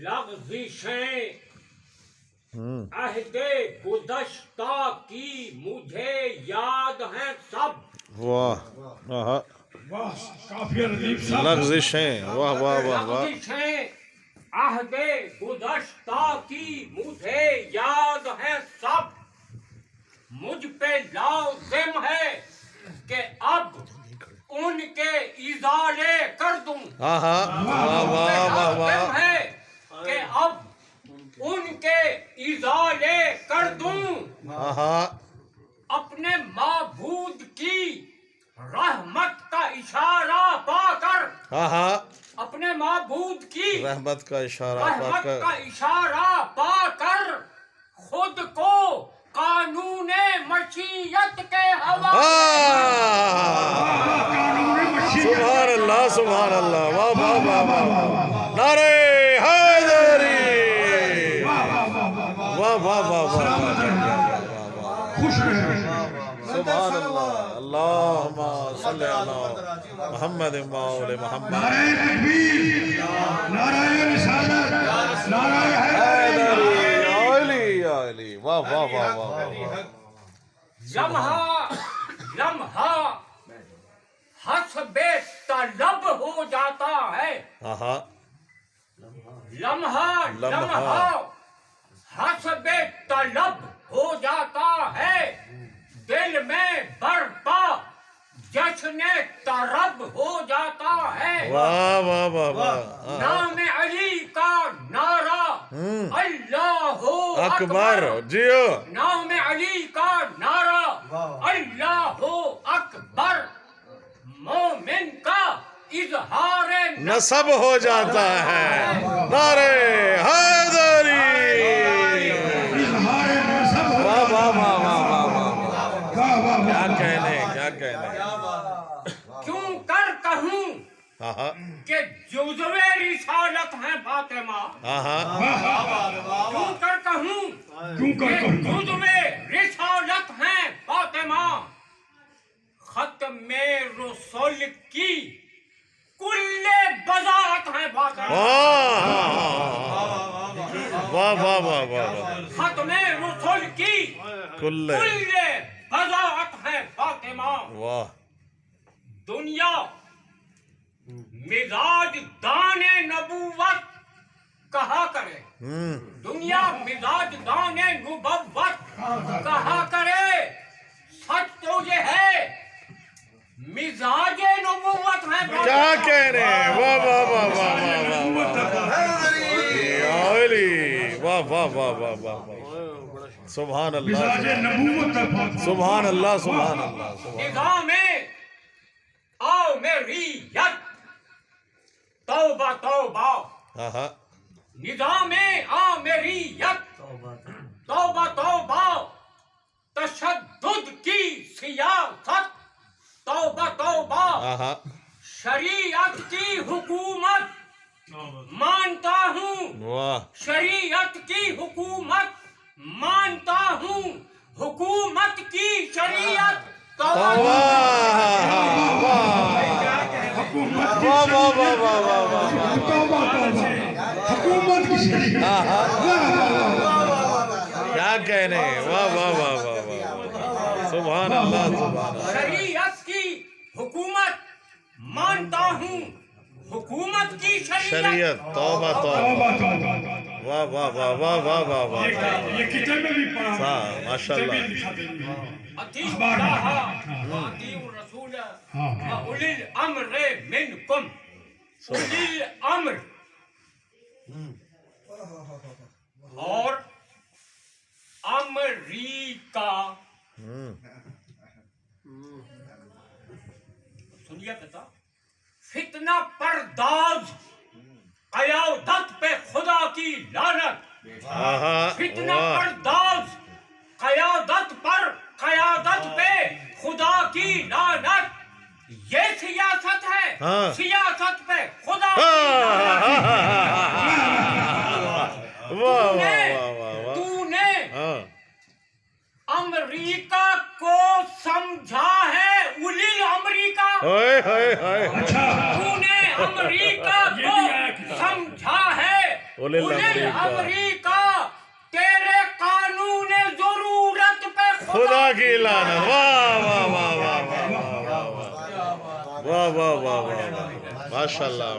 لغزشیں عہد گزشتہ کی مجھے یاد ہیں سب. واہ لغزشیں واہ واہ واہ واہ. لغزشیں عہد گزشتہ کی مجھے یاد ہیں سب. مجھ پہ لازم ہے کہ اب ان کے ازالے کر دوں. واہ واہ واہ واہ. لازم ہے کہ اب ان کے ازالے کر دوں. اپنے معبود کی رحمت کا اشارہ پا کر. اپنے معبود کی رحمت کا اشارہ پا رحمت کر کا اشارہ پا کر خود کو قانون مشیت کے حوالے. سبحان اللہ سبحان اللہ. واہ واہ واہ واہ. نعرہ حیدری. واہ واہ واہ واہ. سبحان اللہ. اللہم صلی علی محمد وآل محمد. نعرہ تکبیر، نعرہ رسالت، نعرہ حیدری. علی علی. واہ واہ واہ واہ. لمحہ لمحہ حسب طلب ہو جاتا ہے. لمحہ لمحہ حسب طلب ہو جاتا ہے. دل میں برپا جشن طرب ہو جاتا ہے. واہ واہ واہ واہ. نام علی کا نعرہ اللہ اکبر. جیو. نام علی کا نعرہ اللہ اکبر. مومن کا اظہار نصب ہو جاتا ہے. نعرہ حیدری. واہ واہ واہ واہ واہ. کیا کہنے کیا کہنے. کیوں کر کہوں کہ جزو رسالت ہیں فاطمہ. کیوں کر کہوں کہ جزو رسالت ہیں فاطمہ. ختم رسول کی کل بضاعت ہیں فاطمہ. واہ واہ واہ واہ. ختم رسول کی کل بضاعت ہے فاطمہ. واہ. دنیا مزاج دان نبوت کہا کرے. دنیا مزاج دان نبوت کہا کرے. سچ تو یہ ہے مزاج نبوت ہے. کیا کہہ رہے ہیں. واہ واہ واہ واہ واہ علی. واہ واہ واہ واہ واہ. سبحان اللہ سبحان اللہ سبحان اللہ. نظام آمریت توبہ توبہ. نظام آمریت توبہ توبہ. تشدد کی سیاست توبہ توبہ. شریعت کی حکومت مانتا ہوں. شریعت کی حکومت مانتا ہوں. حکومت کی شریعت توبہ. حکومت کی شریعت. کیا کہنے. واہ واہ واہ واہ واہ. سبحان اللہ سبحان اللہ. شریعت کی حکومت مانتا ہوں. حکومت کی شریعت توبہ توبہ. واہ واہ واہ واہ واہ واہ واہ. یہ کتاب میں بھی پڑھا. ماشاء اللہ. اطیعوا اللہ واطیعوا الرسول واولی الامر منکم. اولی الامر اور امریکہ. سنیے پتا. فتنہ پرداز قیادت پہ خدا کی لعنت. فتنہ پرداز قیادت پر قیادت پہ خدا کی لعنت. یہ سیاست ہے. سیاست پہ خدا کی لعنت. تو نے امریکہ کو سمجھا ہے اولی امریکہ. تو نے امریکہ کو سمجھا ہے اولی الامریکہ امریکہ تیرے قانون ضرورت پہ خدا کی لعنت واہ واہ واہ واہ واہ واہ واہ واہ واہ واہ واہ ماشاءاللہ